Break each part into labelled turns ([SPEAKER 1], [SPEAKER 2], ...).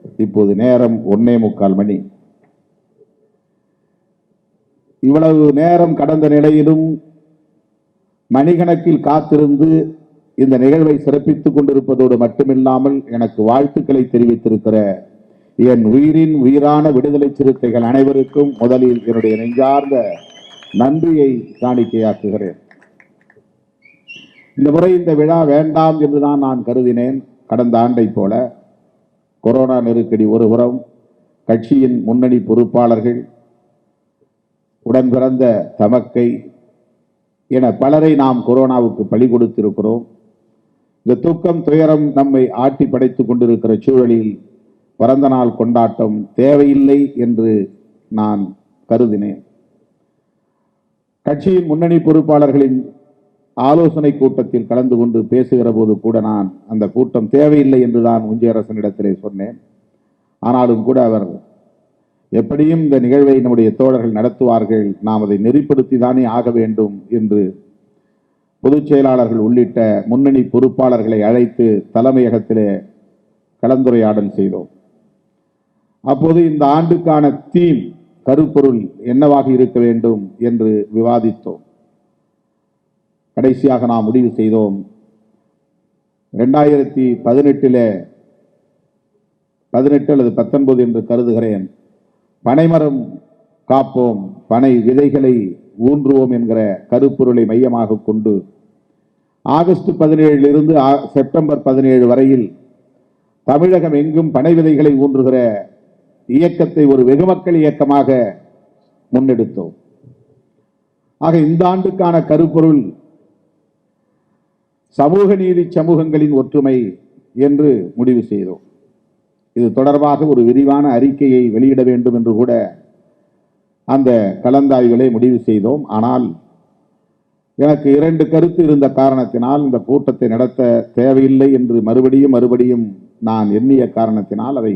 [SPEAKER 1] இப்போது நேரம் 1:45 மணி. இவ்வளவு நேரம் கடந்த நிலையிலும் மணிக்கணக்கில் காத்திருந்து இந்த நிகழ்வை சிறப்பித்துக் கொண்டிருப்பதோடு மட்டுமில்லாமல் எனக்கு வாழ்த்துக்களை தெரிவித்திருக்கிற என் உயிரின் உயிரான விடுதலை சிறுத்தைகள் அனைவருக்கும் முதலில் என்னுடைய நெஞ்சார்ந்த நன்றியை காணிக்கையாக்குகிறேன். இந்த முறை இந்த விழா வேண்டாம் என்றுதான் நான் கருதினேன். கடந்த ஆண்டை போல கொரோனா நெருக்கடி ஒருபுறம், கட்சியின் முன்னணி பொறுப்பாளர்கள், உடன் பிறந்த தமக்கை என பலரை நாம் கொரோனாவுக்கு பலி கொடுத்திருக்கிறோம். இந்த துக்கம் துயரம் நம்மை ஆட்டி படைத்துக் கொண்டிருக்கிற சூழலில் பிறந்த நாள் கொண்டாட்டம் தேவையில்லை என்று நான் கருதினேன். கட்சியின் முன்னணி பொறுப்பாளர்களின் ஆலோசனை கூட்டத்தில் கலந்து கொண்டு பேசுகிற போது கூட நான் அந்த கூட்டம் தேவையில்லை என்றுதான் ஒன்றியரசனிடத்திலே சொன்னேன். ஆனாலும் கூட அவர் எப்படியும் இந்த நிகழ்வை நம்முடைய தோழர்கள் நடத்துவார்கள், நாம் அதை நெறிப்படுத்தி தானே ஆக வேண்டும் என்று பொதுச் செயலாளர்கள் உள்ளிட்ட முன்னணி பொறுப்பாளர்களை அழைத்து தலைமையகத்திலே கலந்துரையாடல் செய்தோம். அப்போது இந்த ஆண்டுக்கான தீம், கருப்பொருள் என்னவாக இருக்க வேண்டும் என்று விவாதித்தோம். கடைசியாக நாம் முடிவு செய்தோம், 2018 அல்லது 19 என்று கருதுகிறேன், பனைமரம் காப்போம், பனை விதைகளை ஊன்றுவோம் என்கிற கருப்பொருளை மையமாக கொண்டு ஆகஸ்ட் 17 செப்டம்பர் 17 வரையில் தமிழகம் எங்கும் பனை விதைகளை ஊன்றுகிற இயக்கத்தை ஒரு வெகுமக்கள் இயக்கமாக முன்னெடுத்தோம். ஆக இந்த ஆண்டுக்கான கருப்பொருள் சமூக நீதி சமூகங்களின் ஒற்றுமை என்று முடிவு செய்தோம். இது தொடர்பாக ஒரு விரிவான அறிக்கையை வெளியிட வேண்டும் என்று கூட அந்த கலந்தாய்வுகளை முடிவு செய்தோம். ஆனால் எனக்கு 2 கருத்து இருந்த காரணத்தினால் இந்த கூட்டத்தை நடத்த தேவையில்லை என்று மறுபடியும் நான் எண்ணிய காரணத்தினால் அதை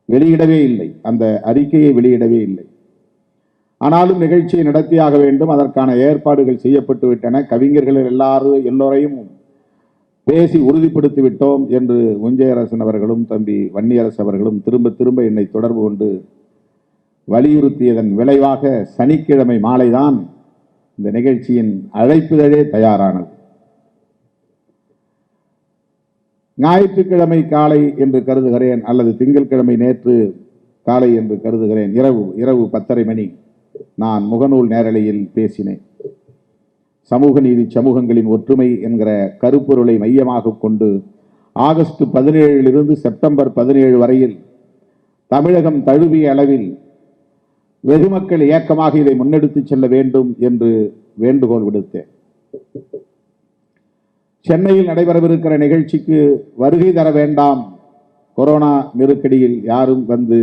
[SPEAKER 1] வெளியிடவே இல்லை, அந்த அறிக்கையை வெளியிடவே இல்லை. ஆனாலும் நிகழ்ச்சியை நடத்தியாக வேண்டும், அதற்கான ஏற்பாடுகள் செய்யப்பட்டு விட்டன. கவிஞர்கள் எல்லோரையும் பேசி உறுதிப்படுத்தி விட்டோம் என்று ஒன்றியரசன் அவர்களும் தம்பி வன்னியரசு அவர்களும் திரும்ப என்னை தொடர்பு கொண்டு வலியுறுத்தியதன் விளைவாக சனிக்கிழமை மாலைதான் இந்த நிகழ்ச்சியின் அழைப்பிதழே தயாரானது. ஞாயிற்றுக்கிழமை காலை என்று கருதுகிறேன், அல்லது திங்கட்கிழமை நேற்று காலை என்று கருதுகிறேன், இரவு 10:30 மணி நான் முகநூல் நேரலையில் பேசினேன். சமூக நீதி சமூகங்களின் ஒற்றுமை என்கிற கருப்பொருளை மையமாக கொண்டு ஆகஸ்ட் 17 செப்டம்பர் 17 வரையில் தமிழகம் தழுவிய அளவில் வெகுமக்கள் இயக்கமாக இதை முன்னெடுத்து செல்ல வேண்டும் என்று வேண்டுகோள் விடுத்தேன். சென்னையில் நடைபெறவிருக்கிற நிகழ்ச்சிக்கு வருகை தர வேண்டாம், கொரோனா நெருக்கடியில் யாரும் வந்து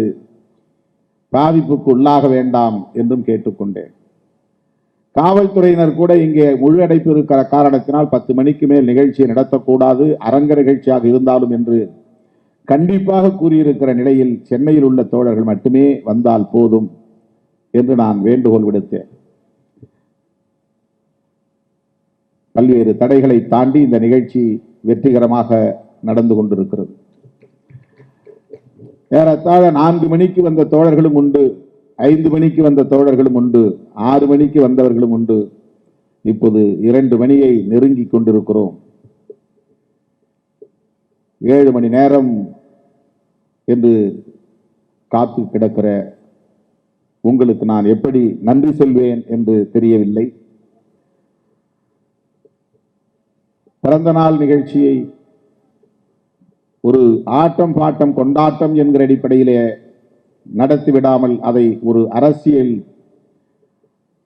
[SPEAKER 1] பாதிப்புக்கு உள்ளாக வேண்டாம் என்றும் கேட்டுக்கொண்டேன். காவல்துறையினர் கூட இங்கே முழு அடைப்பு இருக்கிற காரணத்தினால் 10 மணிக்கு மேல் நிகழ்ச்சியை நடத்தக்கூடாது, அரங்க நிகழ்ச்சியாக இருந்தாலும் என்று கண்டிப்பாக கூறியிருக்கிற நிலையில் சென்னையில் உள்ள தோழர்கள் மட்டுமே வந்தால் போதும் என்று நான் வேண்டுகோள் விடுத்தேன். பல்வேறு தடைகளை தாண்டி இந்த நிகழ்ச்சி வெற்றிகரமாக நடந்து கொண்டிருக்கிறது. ஏறத்தாழ 4 மணிக்கு வந்த தோழர்களும் உண்டு, 5 மணிக்கு வந்த தோழர்களும் உண்டு, 6 மணிக்கு வந்தவர்களும் உண்டு. இப்போது 2 மணியை நெருங்கி கொண்டிருக்கிறோம். 7 மணி நேரம் என்று காத்து கிடக்கிற உங்களுக்கு நான் எப்படி நன்றி சொல்வேன் என்று தெரியவில்லை. பிறந்த நாள் நிகழ்ச்சியை ஒரு ஆட்டம் பாட்டம் கொண்டாட்டம் என்கிற அடிப்படையிலே நடத்திவிடாமல் அதை ஒரு அரசியல்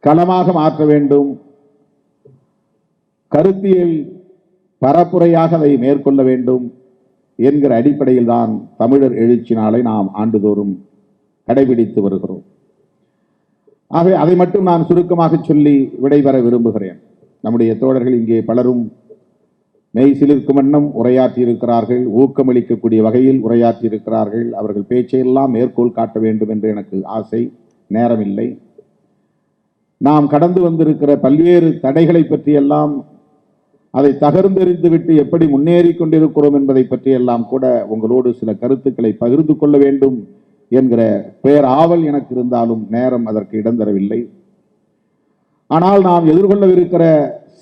[SPEAKER 1] களமாக மாற்ற வேண்டும், கருத்தியல் பரப்புரையாக அதை மேற்கொள்ள வேண்டும் என்கிற அடிப்படையில் தான் தமிழர் எழுச்சி நாளை நாம் ஆண்டுதோறும் கடைபிடித்து வருகிறோம். ஆகவே அதை மட்டும் நான் சுருக்கமாக சொல்லி விடைபெற விரும்புகிறேன். நம்முடைய தோழர்கள் இங்கே பலரும் மெய் சிலிர்க்கும் வண்ணம் உரையாற்றி இருக்கிறார்கள், ஊக்கமளிக்கக்கூடிய வகையில் உரையாற்றி இருக்கிறார்கள். அவர்கள் பேச்சையெல்லாம் மேற்கோள் காட்ட வேண்டும் என்று எனக்கு ஆசை, நேரமில்லை. நாம் கடந்து வந்திருக்கிற பல்வேறு தடைகளை பற்றியெல்லாம் அதை தகர்ந்தெறிந்துவிட்டு எப்படி முன்னேறி கொண்டிருக்கிறோம் என்பதை பற்றி எல்லாம் கூட உங்களோடு சில கருத்துக்களை பகிர்ந்து கொள்ள வேண்டும் என்கிற பேராவல் எனக்கு இருந்தாலும் நேரம் அதற்கு இடம் தரவில்லை. ஆனால் நாம் எதிர்கொள்ளவிருக்கிற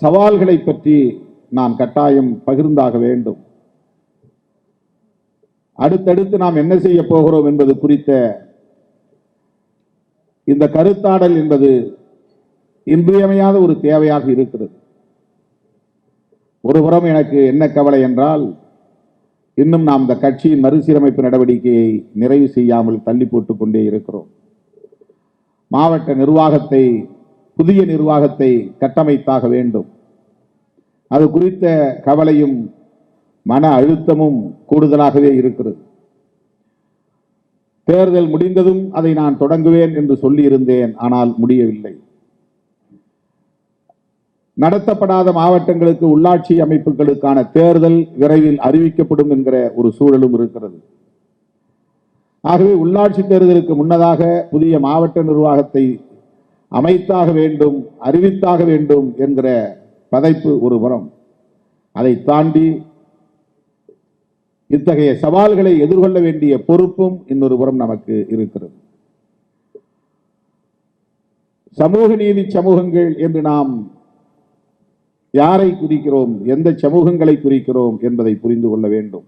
[SPEAKER 1] சவால்களை பற்றி நாம் கட்டாயம் பகிர்ந்தாக வேண்டும். அடுத்தடுத்து நாம் என்ன செய்ய போகிறோம் என்பது குறித்த இந்த கருத்தாடல் என்பது இன்றியமையாத ஒரு தேவையாக இருக்கிறது. ஒருபுறம் எனக்கு என்ன கவலை என்றால், இன்னும் நாம் இந்த கட்சியின் மறுசீரமைப்பு நடவடிக்கையை நிறைவு செய்யாமல் தள்ளி போட்டுக் கொண்டே இருக்கிறோம். மாவட்ட நிர்வாகத்தை, புதிய நிர்வாகத்தை கட்டமைத்தாக வேண்டும். அது குறித்த கவலையும் மன அழுத்தமும் கூடுதலாகவே இருக்கிறது. தேர்தல் முடிந்ததும் அதை நான் தொடங்குவேன் என்று சொல்லியிருந்தேன், ஆனால் முடியவில்லை. நடத்தப்படாத மாவட்டங்களுக்கு உள்ளாட்சி அமைப்புகளுக்கான தேர்தல் விரைவில் அறிவிக்கப்படும் என்கிற ஒரு சூழலும் இருக்கிறது. ஆகவே உள்ளாட்சி தேர்தலுக்கு முன்னதாக புதிய மாவட்ட நிர்வாகத்தை அமைத்தாக வேண்டும், அறிவித்தாக வேண்டும் என்கிற பதைப்பு ஒரு புறம். அதை தாண்டி இத்தகைய சவால்களை எதிர்கொள்ள வேண்டிய பொறுப்பும் இன்னொரு புறம் நமக்கு இருக்கிறது. சமூக நீதி சமூகங்கள் என்று நாம் யாரை குறிக்கிறோம், எந்த சமூகங்களை குறிக்கிறோம் என்பதை புரிந்து கொள்ள வேண்டும்.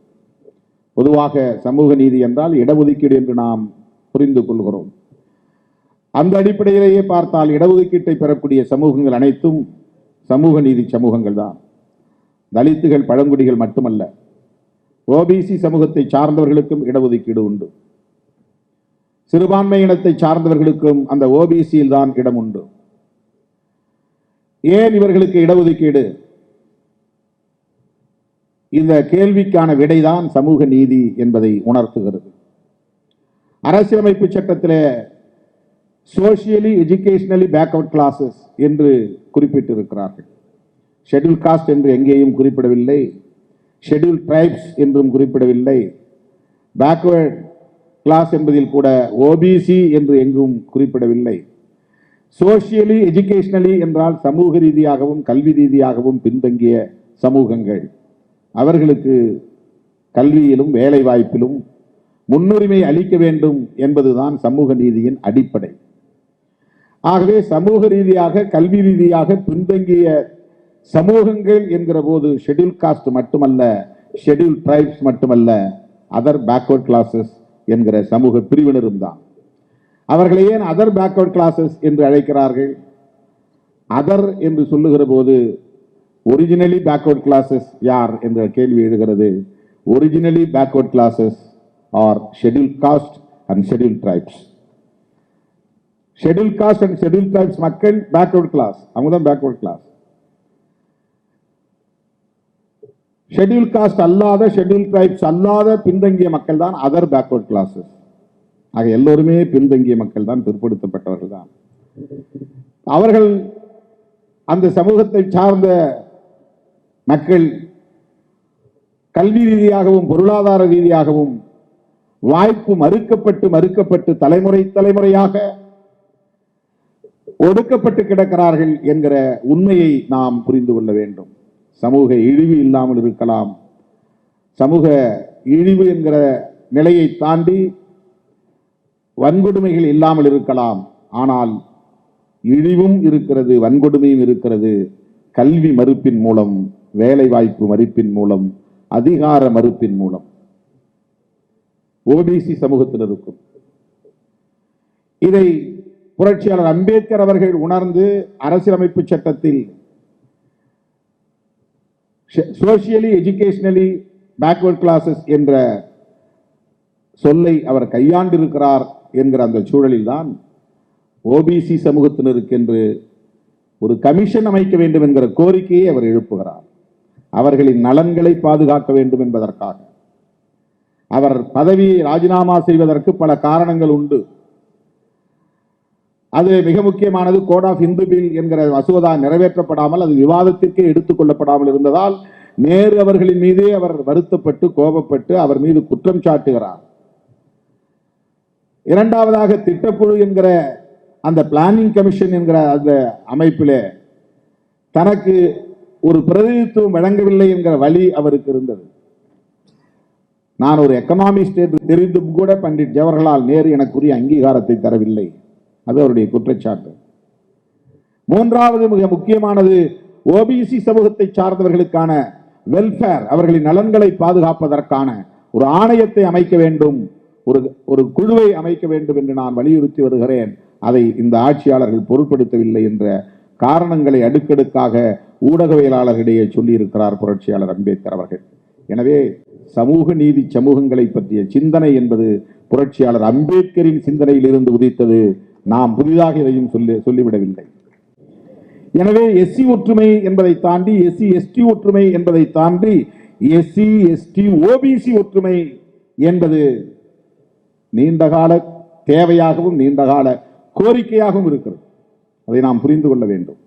[SPEAKER 1] பொதுவாக சமூக நீதி என்றால் இடஒதுக்கீடு என்று நாம் புரிந்து கொள்கிறோம். அந்த அடிப்படையிலேயே பார்த்தால் இடஒதுக்கீட்டை பெறக்கூடிய சமூகங்கள் அனைத்தும் சமூக நீதி சமூகங்கள் தான். தலித்துகள், பழங்குடிகள் மட்டுமல்ல, ஓபிசி சமூகத்தை சார்ந்தவர்களுக்கும் இடஒதுக்கீடு உண்டு. சிறுபான்மை இனத்தை சார்ந்தவர்களுக்கும் அந்த ஓபிசியில் தான் இடம் உண்டு. ஏன் இவர்களுக்கு இடஒதுக்கீடு? இந்த கேள்விக்கான விடைதான் சமூக நீதி என்பதை உணர்த்துகிறது. அரசியலமைப்பு சட்டத்தில் சோசியலி எஜுகேஷனலி பேக்வர்ட் கிளாஸஸ் என்று குறிப்பிட்டிருக்கிறார்கள். ஷெட்யூல் காஸ்ட் என்று எங்கேயும் குறிப்பிடவில்லை, ஷெட்யூல் ட்ரைப்ஸ் என்றும் குறிப்பிடவில்லை, பேக்வர்ட் கிளாஸ் என்பதில் கூட ஓபிசி என்று எங்கும் குறிப்பிடவில்லை. சோசியலி எஜுகேஷனலி என்றால் சமூக ரீதியாகவும் கல்வி ரீதியாகவும் பின்தங்கிய சமூகங்கள், அவர்களுக்கு கல்வியிலும் வேலை வாய்ப்பிலும் முன்னுரிமை அளிக்க வேண்டும் என்பதுதான் சமூக நீதியின் அடிப்படை. ஆகவே சமூக ரீதியாக கல்வி ரீதியாக பின்தங்கிய சமூகங்கள் என்கிற போது ஷெட்யூல் காஸ்ட் மட்டுமல்ல, ஷெட்யூல் ட்ரைப்ஸ் மட்டுமல்ல, அதர் பேக்வர்ட் கிளாஸஸ் என்கிற சமூக பிரிவினரும் தான். அவர்களை ஏன் அதர் பேக்வர்ட் கிளாஸஸ் என்று அழைக்கிறார்கள்? அதர் என்று சொல்லுகிற போது ஒரிஜினலி பேக்வர்ட் கிளாஸஸ் யார் என்ற கேள்வி எழுகிறது. Originally backward classes are schedule caste and schedule tribes. Schedule caste and schedule tribes மக்கள் பேக்வர்ட் கிளாஸ், அவங்க தான் பேக்வர்ட் கிளாஸ். ஷெட்யூல் காஸ்ட் அல்லாத, ஷெட்யூல் ட்ரைப்ஸ் அல்லாத பின்தங்கிய மக்கள் தான் அதர் பேக்வர்ட் கிளாஸஸ். ஆக எல்லோருமே பின்தங்கிய மக்கள் தான், பிற்படுத்தப்பட்டவர்கள் தான். அவர்கள் அந்த சமூகத்தை சார்ந்த மக்கள் கல்வி ரீதியாகவும் பொருளாதார ரீதியாகவும் வாய்ப்பு மறுக்கப்பட்டு தலைமுறையாக ஒடுக்கப்பட்டு கிடக்கிறார்கள் என்கிற உண்மையை நாம் புரிந்து கொள்ள வேண்டும். சமூக இழிவு இல்லாமல் இருக்கலாம், சமூக இழிவு என்கிற நிலையை தாண்டி வன்கொடுமைகள் இல்லாமல் இருக்கலாம். ஆனால் இழிவும் இருக்கிறது, வன்கொடுமையும் இருக்கிறது. கல்வி மறுப்பின் மூலம், வேலை வாய்ப்பு மறுப்பின் மூலம், அதிகார மறுப்பின் மூலம் ஓபிசி சமூகத்தில் இருக்கும். இதை புரட்சியாளர் அம்பேத்கர் அவர்கள் உணர்ந்து அரசியலமைப்பு சட்டத்தில் சோசியலி எஜுகேஷனலி பேக்வர்ட் கிளாஸஸ் என்ற சொல்லை அவர் கையாண்டிருக்கிறார் என்கிற அந்த சூழலில் தான் ஓபிசி சமூகத்தினருக்கு என்று ஒரு கமிஷன் அமைக்க வேண்டும் என்கிற கோரிக்கையை அவர் எழுப்புகிறார். அவர்களின் நலன்களை பாதுகாக்க வேண்டும் என்பதற்காக. அவர் பதவியை ராஜினாமா செய்வதற்கு பல காரணங்கள் உண்டு. அது மிக முக்கியமானது கோட் ஆஃப் இந்து பில் என்கிற மசோதா நிறைவேற்றப்படாமல், அது விவாதத்திற்கே எடுத்துக் கொள்ளப்படாமல் இருந்ததால் நேரு அவர்களின் மீதே அவர் வருத்தப்பட்டு கோபப்பட்டு அவர் மீது குற்றம் சாட்டுகிறார். இரண்டாவதாக திட்டக்குழு என்கிற அந்த பிளானிங் கமிஷன் என்கிற அந்த அமைப்பிலே தனக்கு ஒரு பிரதிநிதித்துவம் வழங்கவில்லை என்கிற வழி அவருக்கு இருந்தது. நான் ஒரு எக்கனாமிஸ்ட் என்று தெரிந்தும் கூட பண்டிட் ஜவஹர்லால் நேரு எனக்குரிய அங்கீகாரத்தை தரவில்லை. அது அவருடைய குற்றச்சாட்டு. மூன்றாவது மிக முக்கியமானது, ஓபிசி சமூகத்தை சார்ந்தவர்களுக்கான வெல்ஃபேர், அவர்களின் நலன்களை பாதுகாப்பதற்கான ஒரு ஆணையத்தை அமைக்க வேண்டும், ஒரு குழுவை அமைக்க வேண்டும் என்று நான் வலியுறுத்தி வருகிறேன். அதை இந்த ஆட்சியாளர்கள் பொருட்படுத்தவில்லை என்ற காரணங்களை அடுக்கடுக்காக ஊடகவியலாளர்களிடையே சொல்லியிருக்கிறார் புரட்சியாளர் அம்பேத்கர் அவர்கள். எனவே சமூக நீதி சமூகங்களை பற்றிய சிந்தனை என்பது புரட்சியாளர் அம்பேத்கரின் சிந்தனையில் இருந்து உதித்தது. நாம் புதிதாக இதையும் சொல்லிவிடவில்லை. எனவே எஸ்சி ஒற்றுமை என்பதை தாண்டி, எஸ்சி எஸ்டி ஒற்றுமை என்பதை தாண்டி, எஸ்சி எஸ்டி ஓபிசி ஒற்றுமை என்பது நீண்டகால தேவையாகவும் நீண்டகால கோரிக்கையாகவும் இருக்கிறது. அதை நாம் புரிந்து கொள்ள வேண்டும்.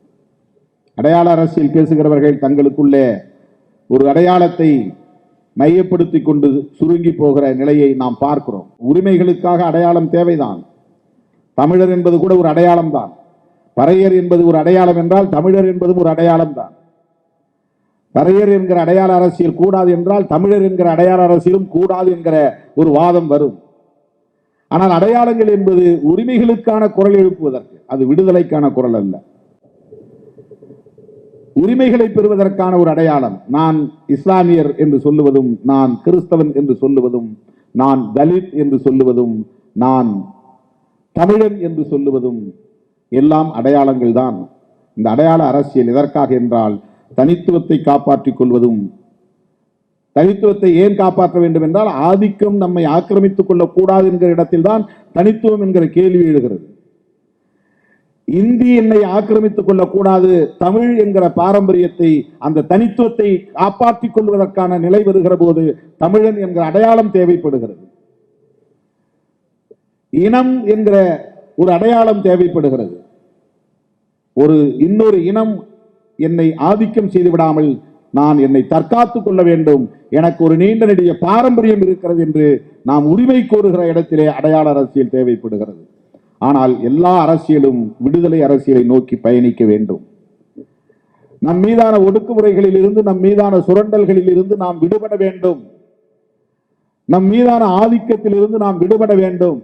[SPEAKER 1] அடையாள அரசியல் பேசுகிறவர்கள் தங்களுக்குள்ளே ஒரு அடையாளத்தை மையப்படுத்திக் கொண்டு சுருங்கி போகிற நிலையை நாம் பார்க்கிறோம். உரிமைகளுக்காக அடையாளம் தேவைதான். தமிழர் என்பது கூட ஒரு அடையாளம் தான். பறையர் என்பது ஒரு அடையாளம் என்றால் தமிழர் என்பதும் ஒரு அடையாளம் தான். பறையர் என்கிற அடையாள அரசியல் கூடாது என்றால் தமிழர் என்கிற அடையாள அரசியலும் கூடாது என்கிற ஒரு வாதம் வரும். ஆனால் அடையாளங்கள் என்பது உரிமைகளுக்கான குரல் எழுப்புவதற்கு, அது விடுதலைக்கான குரல் அல்ல. உரிமைகளை பெறுவதற்கான ஒரு அடையாளம். நான் இஸ்லாமியர் என்று சொல்லுவதும், நான் கிறிஸ்தவன் என்று சொல்லுவதும், நான் தலித் என்று சொல்லுவதும், நான் தமிழன் என்று சொல்லுவதும் எல்லாம் அடையாளங்கள் தான். இந்த அடையாள அரசியல் எதற்காக என்றால் தனித்துவத்தை காப்பாற்றிக் கொள்வதும். தனித்துவத்தை ஏன் காப்பாற்ற வேண்டும் என்றால் ஆதிக்கம் நம்மை ஆக்கிரமித்துக் கொள்ளக்கூடாது என்கிற இடத்தில் தான் தனித்துவம் என்கிற கேள்வி எழுகிறது. இந்தி என்னை ஆக்கிரமித்துக் கொள்ளக்கூடாது, தமிழ் என்கிற பாரம்பரியத்தை, அந்த தனித்துவத்தை காப்பாற்றிக் கொள்வதற்கான நிலை வருகிற போது தமிழன் என்கிற அடையாளம் தேவைப்படுகிறது. இனம் என்கிற ஒரு அடையாளம் தேவைப்படுகிறது. இன்னொரு இனம் என்னை ஆதிக்கம் செய்து விடாமல் நான் என்னை தற்காத்துக் கொள்ள வேண்டும், எனக்கு ஒரு நீண்ட நெடிய பாரம்பரியம் இருக்கிறது என்று நாம் உரிமை கோருகிற இடத்திலே அடையாள அரசியல் தேவைப்படுகிறது. ஆனால் எல்லா அரசியலும் விடுதலை அரசியலை நோக்கி பயணிக்க வேண்டும். நம் மீதான ஒடுக்குமுறைகளில் இருந்து, நம் மீதான சுரண்டல்களில் இருந்து நாம் விடுபட வேண்டும். நம் மீதான ஆதிக்கத்தில் இருந்து நாம் விடுபட வேண்டும்.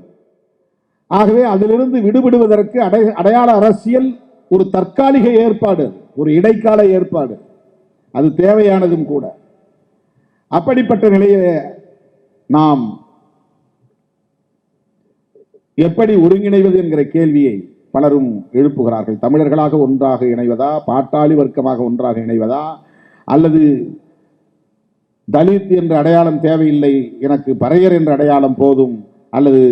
[SPEAKER 1] ஆகவே அதிலிருந்து விடுபடுவதற்கு அடையாள அரசியல் ஒரு தற்காலிக ஏற்பாடு, ஒரு இடைக்கால ஏற்பாடு. அது தேவையானதும் கூட. அப்படிப்பட்ட நிலையை நாம் எப்படி ஒருங்கிணைவது என்கிற கேள்வியை பலரும் எழுப்புகிறார்கள். தமிழர்களாக ஒன்றாக இணைவதா, பாட்டாளி வர்க்கமாக ஒன்றாக இணைவதா, அல்லது தலித் என்ற அடையாளம் தேவையில்லை, எனக்கு பறையர் என்ற அடையாளம் போதும், அல்லது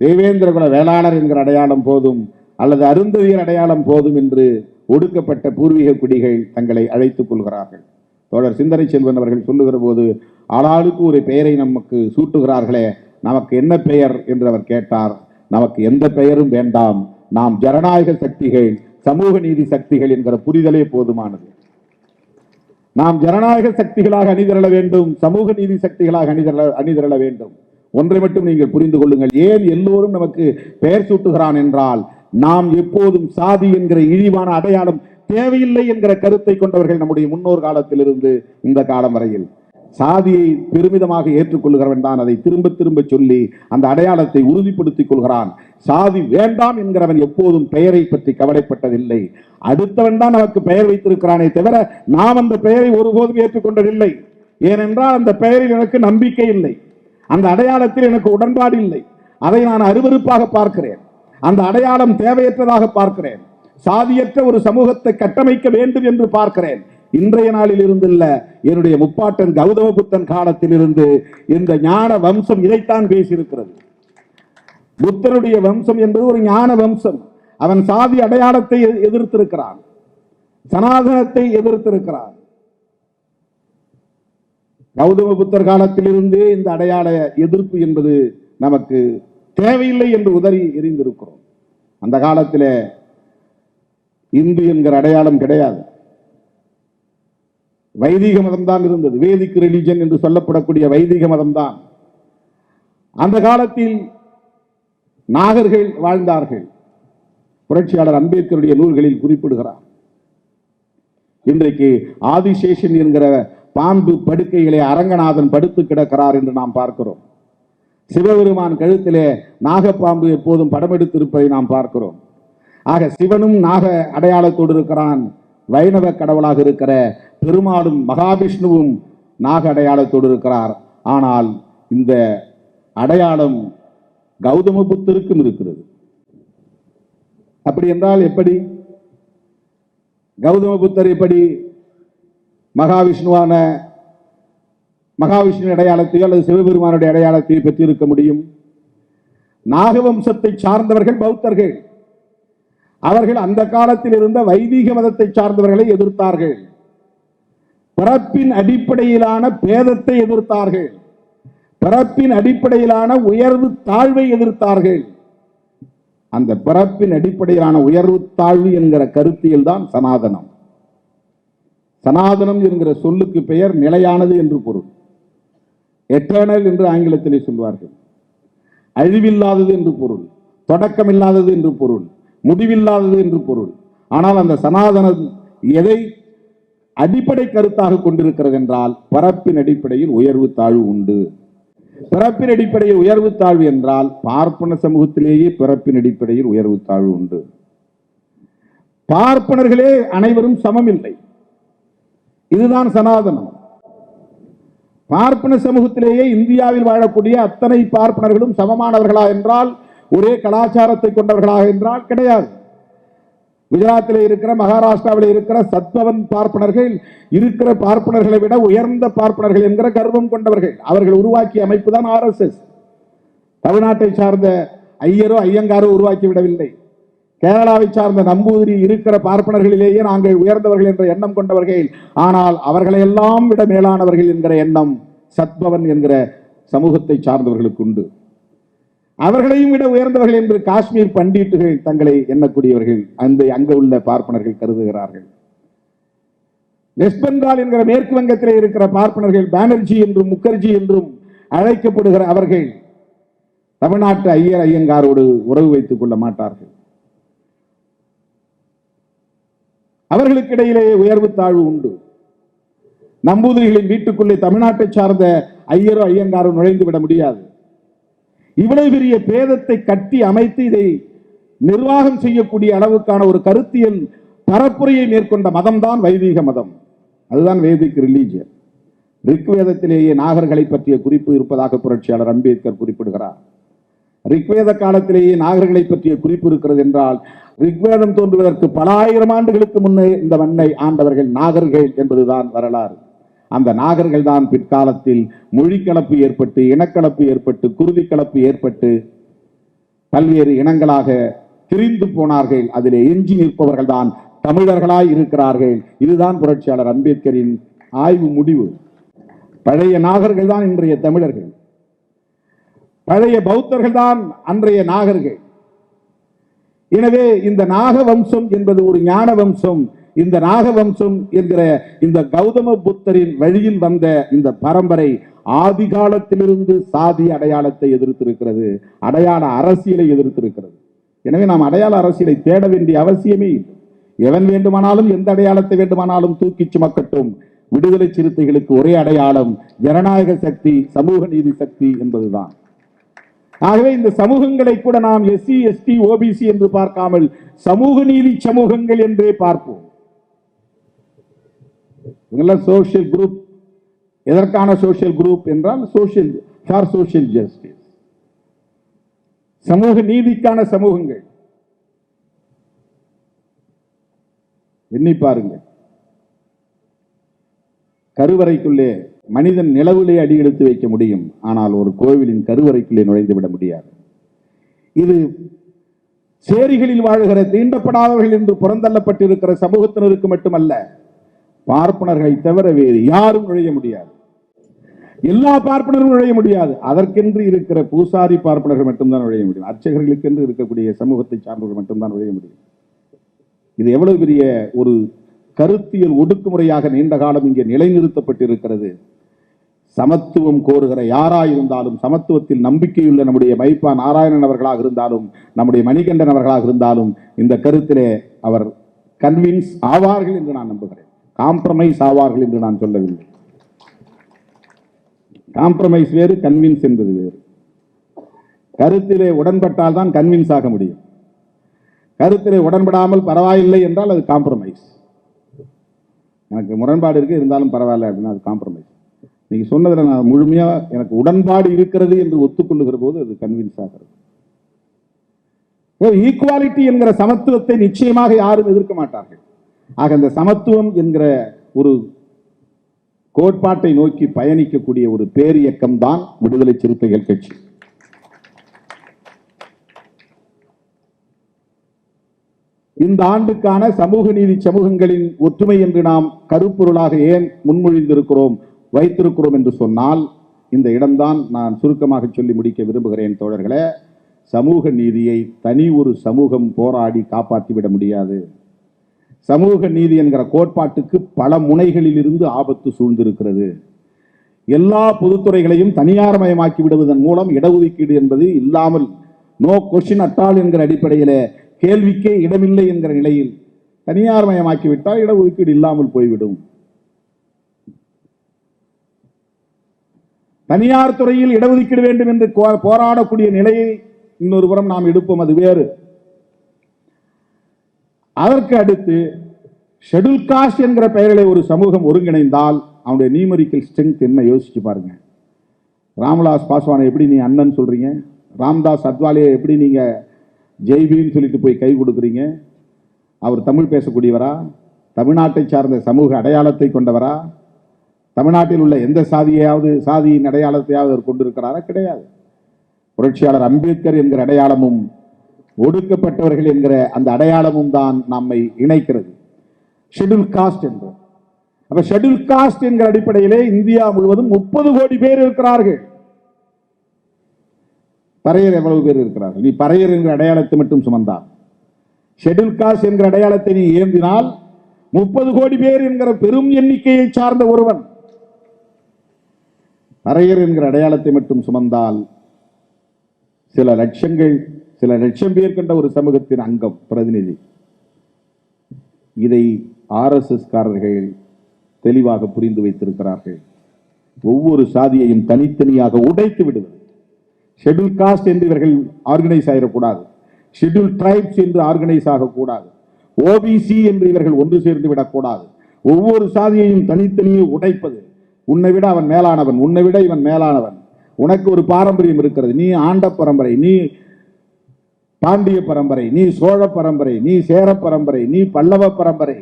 [SPEAKER 1] தேவேந்திரகுல வேளாளர் என்கிற அடையாளம் போதும், அல்லது அருந்ததியர் அடையாளம் போதும் என்று ஒடுக்கப்பட்ட பூர்வீக குடிகள் தங்களை அழைத்துக் கொள்கிறார்கள். தோழர் சிந்தனை செல்வன் அவர்கள் சொல்லுகிற போது, ஆளாளுக்கு ஒரு பெயரை நமக்கு சூட்டுகிறார்களே, நமக்கு என்ன பெயர் என்று அவர் கேட்டார். நமக்கு எந்த பெயரும் வேண்டாம், நாம் ஜனநாயக சக்திகள், சமூக நீதி சக்திகள் என்கிற புரிதலே போதுமானது. நாம் ஜனநாயக சக்திகளாக அணிதிரள வேண்டும், சமூக நீதி சக்திகளாக அணிதிரள வேண்டும். ஒன்றை மட்டும் நீங்கள் புரிந்து கொள்ளுங்கள். ஏன் எல்லோரும் நமக்கு பெயர் சூட்டுகிறான் என்றால், நாம் எப்போதும் சாதி என்கிற இழிவான அடையாளம் தேவையில்லை என்கிற கருத்தை கொண்டவர்கள் நம்முடைய முன்னோர் காலத்திலிருந்து இந்த காலம் வரையில். சாதியை பெருமிதமாக ஏற்றுக்கொள்கிறவன் தான் அதை திரும்ப திரும்ப சொல்லி அந்த அடையாளத்தை உறுதிப்படுத்திக் கொள்கிறான். சாதி வேண்டாம் என்கிறவன் எப்போதும் பெயரை பற்றி கவலைப்பட்டதில்லை. அடுத்தவன் தான் நமக்கு பெயர் வைத்திருக்கிறானே தவிர நாம் அந்த பெயரை ஒருபோதும் ஏற்றுக்கொண்டதில்லை. ஏனென்றால் அந்த பெயரில் எனக்கு நம்பிக்கை இல்லை, அந்த அடையாளத்தில் எனக்கு உடன்பாடு இல்லை. அதை நான் அருவருப்பாக பார்க்கிறேன். அந்த அடையாளம் தேவையற்றதாக பார்க்கிறேன். சாதியற்ற ஒரு சமூகத்தை கட்டமைக்க வேண்டும் என்று பார்க்கிறேன். இன்றைய நாளில் இருந்து இல்ல, என்னுடைய முப்பாட்டன் கௌதம புத்தன் காலத்தில் இருந்து இந்த ஞான வம்சம் இதைத்தான் பேசியிருக்கிறது. புத்தனுடைய வம்சம் என்பது ஒரு ஞான வம்சம். அவன் சாதி அடையாளத்தை எதிர்த்திருக்கிறான், சனாதனத்தை எதிர்த்திருக்கிறான். கௌதம புத்தர் காலத்திலிருந்தே இந்த அடையாள எதிர்ப்பு என்பது நமக்கு தேவையில்லை என்று உதறி எறிந்திருக்கிறோம். அந்த காலத்தில் இந்து என்கிற அடையாளம் கிடையாது, வைதிக மதம் தான் இருந்தது. வேதிக் ரிலிஜன் என்று சொல்லப்படக்கூடிய வைதிக மதம் தான். அந்த காலத்தில் நாகர்கள் வாழ்ந்தார்கள். புரட்சியாளர் அம்பேத்கருடைய நூல்களில் குறிப்பிடுகிறார். இன்றைக்கு ஆதிசேஷன் என்கிற பாம்பு படுக்கையிலே அரங்கநாதன் படுத்து கிடக்கிறார் என்று நாம் பார்க்கிறோம். சிவபெருமான் கழுத்திலே நாகப்பாம்பு எப்போதும் படம் எடுத்திருப்பதை நாம் பார்க்கிறோம். ஆக சிவனும் நாக அடையாளத்தோடு இருக்கிறான். வைணவ கடவுளாக இருக்கிற பெருமாளும் மகாவிஷ்ணுவும் நாக அடையாளத்தோடு இருக்கிறார். ஆனால் இந்த அடையாளம் கௌதம புத்தருக்கும் இருக்கிறது. அப்படி என்றால் எப்படி? கௌதம புத்தர் எப்படி மகாவிஷ்ணு அடையாளத்தையோ அல்லது சிவபெருமானுடைய அடையாளத்தையோ பெற்றிருக்க முடியும்? நாகவம்சத்தை சார்ந்தவர்கள் பௌத்தர்கள். அவர்கள் அந்த காலத்தில் இருந்த வைதீக மதத்தை சார்ந்தவர்களை எதிர்த்தார்கள். பிறப்பின் அடிப்படையிலான பேதத்தை எதிர்த்தார்கள். பிறப்பின் அடிப்படையிலான உயர்வு தாழ்வை எதிர்த்தார்கள். அந்த பிறப்பின் அடிப்படையிலான உயர்வு தாழ்வு என்கிற கருத்தியல் தான் சனாதனம். சனாதனம் என்கிற சொல்லுக்கு பெயர் நிலையானது என்று பொருள். எட்டர்னல் என்று ஆங்கிலத்திலே சொல்வார்கள். அழிவில்லாதது என்று பொருள், தொடக்கமில்லாதது என்று பொருள், முடிவில்லாதது என்று பொருள். ஆனால் அந்த சனாதனம் எதை அடிப்படை கருத்தாக கொண்டிருக்கிறது என்றால் பிறப்பின் அடிப்படையில் உயர்வு தாழ்வு உண்டு. பிறப்பின் அடிப்படையில் உயர்வு தாழ்வு என்றால் பார்ப்பன சமூகத்திலேயே பிறப்பின் அடிப்படையில் உயர்வு தாழ்வு உண்டு. பார்ப்பனர்களே அனைவரும் சமம் இல்லை. இதுதான் சனாதனம். பார்ப்பன சமூகத்திலேயே இந்தியாவில் வாழக்கூடிய அத்தனை பார்ப்பனர்களும் சமமானவர்களா என்றால், ஒரே கலாச்சாரத்தை கொண்டவர்களாக என்றால் கிடையாது. குஜராத்தில் இருக்கிற, மகாராஷ்டிராவில் இருக்கிற சத்பவன் பார்ப்பனர்கள் இருக்கிற பார்ப்பனர்களை விட உயர்ந்த பார்ப்பனர்கள் என்கிற கர்வம் கொண்டவர்கள். அவர்கள் உருவாக்கிய அமைப்பு தான் RSS. தமிழ்நாட்டை சார்ந்த ஐயரோ ஐயங்காரோ உருவாக்கி விடவில்லை. கேரளாவை சார்ந்த நம்பூதிரி இருக்கிற பார்ப்பனர்களிலேயே நாங்கள் உயர்ந்தவர்கள் என்ற எண்ணம் கொண்டவர்கள். ஆனால் அவர்களை எல்லாம் விட மேலானவர்கள் என்கிற எண்ணம் சத்பவன் என்கிற சமூகத்தை சார்ந்தவர்களுக்கு உண்டு. அவர்களையும் விட உயர்ந்தவர்கள் என்று காஷ்மீர் பண்டிட்டுகள் தங்களை எண்ணக்கூடியவர்கள் அங்கு உள்ள பார்ப்பனர்கள் கருதுகிறார்கள். வெஸ்ட் பெங்கால் என்கிற மேற்கு வங்கத்திலே இருக்கிற பார்ப்பனர்கள் பானர்ஜி என்றும் முகர்ஜி என்றும் அழைக்கப்படுகிற அவர்கள் தமிழ்நாட்டு ஐயர் ஐயங்காரோடு உறவு வைத்துக் கொள்ள மாட்டார்கள். அவர்களுக்கு இடையிலே உயர்வு தாழ்வு உண்டு. நம்பூதிரிகளின் வீட்டுக்குள்ளே தமிழ்நாட்டை சார்ந்த ஐயரோ ஐயங்காரோ நுழைந்து விட முடியாது. இவ்வளவு பெரிய பேதத்தை கட்டி அமைத்து இதை நிர்வாகம் செய்யக்கூடிய அளவுக்கான ஒரு கருத்தியல் பரப்புரையை மேற்கொண்ட மதம் தான் வைதீக மதம். அதுதான் வேதிக் ரிலீஜியன். ரிக்வேதத்திலேயே நாகர்களை பற்றிய குறிப்பு இருப்பதாக புரட்சியாளர் அம்பேத்கர் குறிப்பிடுகிறார். ரிக்வேத காலத்திலேயே நாகர்களை பற்றிய குறிப்பு இருக்கிறது என்றால், ரிக்வேதம் தோன்றுவதற்கு பல ஆயிரம் ஆண்டுகளுக்கு முன்னே இந்த மண்ணை ஆண்டவர்கள் நாகர்கள் என்பதுதான் வரலாறு. அந்த நாகர்கள் தான் பிற்காலத்தில் மொழிக்கலப்பு ஏற்பட்டு, இனக்கலப்பு ஏற்பட்டு, குருதி கலப்பு ஏற்பட்டு பல்வேறு இனங்களாக திரிந்து போனார்கள். அதிலே எஞ்சி நிற்பவர்கள் தான் தமிழர்களாய் இருக்கிறார்கள். இதுதான் புரட்சியாளர் அம்பேத்கரின் ஆய்வு முடிவு. பழைய நாகர்கள் தான் இன்றைய தமிழர்கள். பழைய பௌத்தர்கள் தான் அன்றைய நாகர்கள். எனவே இந்த நாக வம்சம் என்பது ஒரு ஞான வம்சம். இந்த நாக வம்சம் என்கிற இந்த கௌதம புத்தரின் வழியில் வந்த இந்த பரம்பரை ஆதி காலத்திலிருந்து சாதி அடையாளத்தை எதிர்த்திருக்கிறது, அடையாள அரசியலை எதிர்த்திருக்கிறது. எனவே நாம் அடையாள அரசியலை தேட வேண்டிய அவசியமே இல்லை. எவன் வேண்டுமானாலும் எந்த அடையாளத்தை வேண்டுமானாலும் தூக்கி சுமக்கட்டும். விடுதலை சிறுத்தைகளுக்கு ஒரே அடையாளம் ஜனநாயக சக்தி, சமூக நீதி சக்தி என்பதுதான். ஆகவே இந்த சமூகங்களை கூட நாம் SC ST OBC என்று பார்க்காமல் சமூக நீதி சமூகங்கள் என்றே பார்ப்போம். Social group. எதற்கான சோசியல் குரூப் என்றால் சோசியல் ஃபார் சோசியல் ஜஸ்டிஸ், சமூக நீதிக்கான சமூகங்கள். எண்ணி பாருங்கள், கருவறைக்குள்ளே மனிதன் நிலவிலே அடியெடுத்து வைக்க முடியும், ஆனால் ஒரு கோவிலின் கருவறைக்குள்ளே நுழைந்து விட முடியாது. இது சேரிகளில் வாழ்கிற தீண்டப்படாதவர்கள் என்று புறந்தள்ளப்பட்டிருக்கிற சமூகத்தினருக்கு மட்டுமல்ல, பார்ப்பனர்களை தவிர வேறு யாரும் நுழைய முடியாது. எல்லா பார்ப்பனரும் நுழைய முடியாது. அதற்கென்று இருக்கிற பூசாரி பார்ப்பனர்கள் மட்டும்தான் நுழைய முடியும். அர்ச்சகர்களுக்கென்று இருக்கக்கூடிய சமூகத்தை சார்ந்தவர்கள் மட்டும்தான் நுழைய முடியும். இது எவ்வளவு பெரிய ஒரு கருத்தியல் ஒடுக்குமுறையாக நீண்ட காலம் இங்கே நிலைநிறுத்தப்பட்டிருக்கிறது. சமத்துவம் கோருகிற யாராயிருந்தாலும், சமத்துவத்தில் நம்பிக்கையுள்ள நம்முடைய மைப்பா நாராயணன் அவர்களாக இருந்தாலும், நம்முடைய மணிகண்டன் அவர்களாக இருந்தாலும் இந்த கருத்திலே அவர் கன்வின்ஸ் ஆவார்கள் என்று நான் நம்புகிறேன். காம்ப்ரமைஸ் ஆவார்கள் என்று நான் சொல்லவில்லை. காம்ப்ரமைஸ் வேறு, கன்வின்ஸ் என்பது வேறு. கருத்திலே உடன்பட்டால் தான் கன்வின்ஸ் ஆக முடியும். கருத்திலே உடன்படாமல் பரவாயில்லை என்றால் அது காம்ப்ரமைஸ். எனக்கு முரண்பாடு இருக்கு, இருந்தாலும் பரவாயில்ல அப்படின்னா அது காம்ப்ரமைஸ். நீங்க சொன்னதுல நான் முழுமையா எனக்கு உடன்பாடு இருக்கிறது என்று ஒத்துக்கொள்ளுகிற போது அது கன்வின்ஸ் ஆகிறது. ஈக்குவாலிட்டி என்கிற சமத்துவத்தை நிச்சயமாக யாரும் எதிர்க்க மாட்டார்கள். ஆக இந்த சமத்துவம் என்கிற ஒரு கோட்பாட்டை நோக்கி பயணிக்கக்கூடிய ஒரு பேரியக்கம் தான் விடுதலை சிறுத்தைகள் கட்சி. இந்த ஆண்டுக்கான சமூக நீதி சமூகங்களின் ஒற்றுமை என்று நாம் கருப்பொருளாக ஏன் முன்மொழிந்திருக்கிறோம், வைத்திருக்கிறோம் என்று சொன்னால், இந்த இடம்தான் நான் சுருக்கமாக சொல்லி முடிக்க விரும்புகிறேன் தோழர்களே. சமூக நீதியை தனி ஒரு சமூகம் போராடி காப்பாற்றிவிட முடியாது. சமூக நீதி என்கிற கோட்பாட்டுக்கு பல முனைகளில் இருந்து ஆபத்து சூழ்ந்திருக்கிறது. எல்லா பொதுத்துறைகளையும் தனியார்மயமாக்கி விடுவதன் மூலம் இடஒதுக்கீடு என்பது இல்லாமல், நோ கொஸ்டின் அட்டால் என்கிற அடிப்படையில் கேள்விக்கே இடமில்லை என்கிற நிலையில் தனியார்மயமாக்கிவிட்டால் இடஒதுக்கீடு இல்லாமல் போய்விடும். தனியார் துறையில் இடஒதுக்கீடு வேண்டும் என்று போராடக்கூடிய நிலையை இன்னொரு புறம் நாம் எடுப்போம், அது வேறு. அதற்கு அடுத்து ஷெட்யூல் காஸ்ட் என்கிற பெயரிலே ஒரு சமூகம் ஒருங்கிணைந்தால் அவனுடைய நியூமரிக்கல் ஸ்ட்ரென்த் என்ன யோசிச்சு பாருங்க. ராம்விலாஸ் பாஸ்வானை எப்படி நீ அண்ணன் சொல்றீங்க? ராம்தாஸ் அத்வாலே எப்படி நீங்க ஜெய்பீன்னு சொல்லிட்டு போய் கை கொடுக்குறீங்க? அவர் தமிழ் பேசக்கூடியவரா? தமிழ்நாட்டை சார்ந்த சமூக அடையாளத்தை கொண்டவரா? தமிழ்நாட்டில் உள்ள எந்த சாதியின் அடையாளத்தையாவது அவர் கொண்டிருக்கிறாரா? கிடையாது. புரட்சியாளர் அம்பேத்கர் என்கிற அடையாளமும் ஒடுக்கப்பட்டவர்கள் என்கிற அந்த அடையாளமும் தான் நம்மை இணைக்கிறது. ஷெட்யூல் காஸ்ட் என்று. அப்ப ஷெட்யூல் காஸ்ட் என்கிற அடிப்படையிலே இந்தியா முழுவதும் 30 கோடி பேர் இருக்கிறார்கள். பறையர் எவ்வளவு பேர் இருக்கிறார்கள்? நீ பறையர் என்கிற அடையாளத்தை மட்டும் சுமந்தால், ஷெட்யூல் காஸ்ட் என்கிற அடையாளத்தை நீ ஏந்தினால் 30 கோடி பேர் என்கிற பெரும் எண்ணிக்கையை சார்ந்த ஒருவன். பறையர் என்கிற அடையாளத்தை மட்டும் சுமந்தால் சில லட்சம் பேர் கொண்ட ஒரு சமூகத்தின் அங்கம், பிரதிநிதி. இதை RSS காரர்கள் தெளிவாக புரிந்து வைத்திருக்கிறார்கள். ஒவ்வொரு சாதியையும் தனித்தனியாக உடைத்து விடுவது. ஷெட்யூல் காஸ்ட் என்று இவர்கள் ஆர்கனைஸ் ஆகிடக்கூடாது. ஷெட்யூல் டிரைப்ஸ் என்று ஆர்கனைஸ் ஆகக்கூடாது. OBC என்று இவர்கள் ஒன்று சேர்ந்து விடக்கூடாது. ஒவ்வொரு சாதியையும் தனித்தனியே உடைப்பது. உன்னை விட அவன் மேலானவன், உன்னை விட இவன் மேலானவன், உனக்கு ஒரு பாரம்பரியம் இருக்கிறது, நீ ஆண்ட பரம்பரை, நீ பாண்டிய பரம்பரை, நீ சோழ பரம்பரை, நீ சேர பரம்பரை, நீ பல்லவ பரம்பரை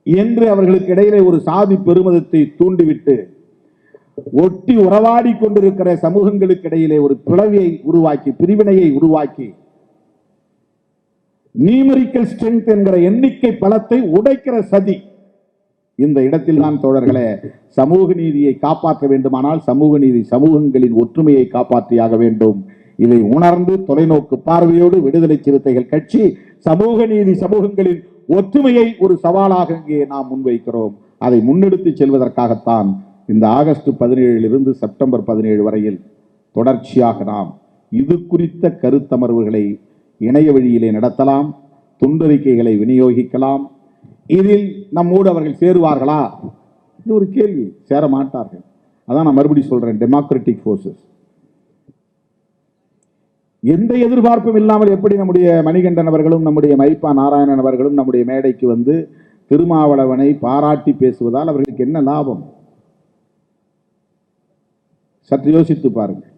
[SPEAKER 1] என்று அவர்களுக்கு இடையிலே ஒரு சாதி பெருமிதத்தை தூண்டிவிட்டு ஒட்டி உறவாடி கொண்டிருக்கிற சமூகங்களுக்கு இடையிலே ஒரு பிளவியை உருவாக்கி, பிரிவினையை உருவாக்கி, நியூமரிக்கல் ஸ்ட்ரென்த் என்கிற எண்ணிக்கை பலத்தை உடைக்கிற சதி. இந்த இடத்தில் தான் தோழர்களே, சமூக நீதியை காப்பாற்ற வேண்டுமானால் சமூக நீதி சமூகங்களின் ஒற்றுமையை காப்பாற்றியாக வேண்டும். இதை உணர்ந்து தொலைநோக்கு பார்வையோடு விடுதலை சிறுத்தைகள் கட்சி சமூக நீதி சமூகங்களின் ஒற்றுமையை ஒரு சவாலாக இங்கே நாம் முன்வைக்கிறோம். அதை முன்னெடுத்து செல்வதற்காகத்தான் இந்த ஆகஸ்ட் 17 செப்டம்பர் 17 வரையில் தொடர்ச்சியாக நாம் இது குறித்த கருத்தமர்வுகளை இணைய வழியிலே நடத்தலாம், துண்டறிக்கைகளை விநியோகிக்கலாம். இதில் நம்மோடு அவர்கள் சேருவார்களா? இது ஒரு கேள்வி. சேர மாட்டார்கள். அதான் நான் மறுபடியும் சொல்றேன், டெமோக்ராட்டிக் போர்சஸ். எந்த எதிர்பார்ப்பும் இல்லாமல் எப்படி நம்முடைய மணிகண்டன் அவர்களும் நம்முடைய மைப்பா நாராயணன் அவர்களும் நம்முடைய மேடைக்கு வந்து திருமாவளவனை பாராட்டி பேசுவதால் அவர்களுக்கு என்ன லாபம்? சற்று யோசித்து பாருங்கள்.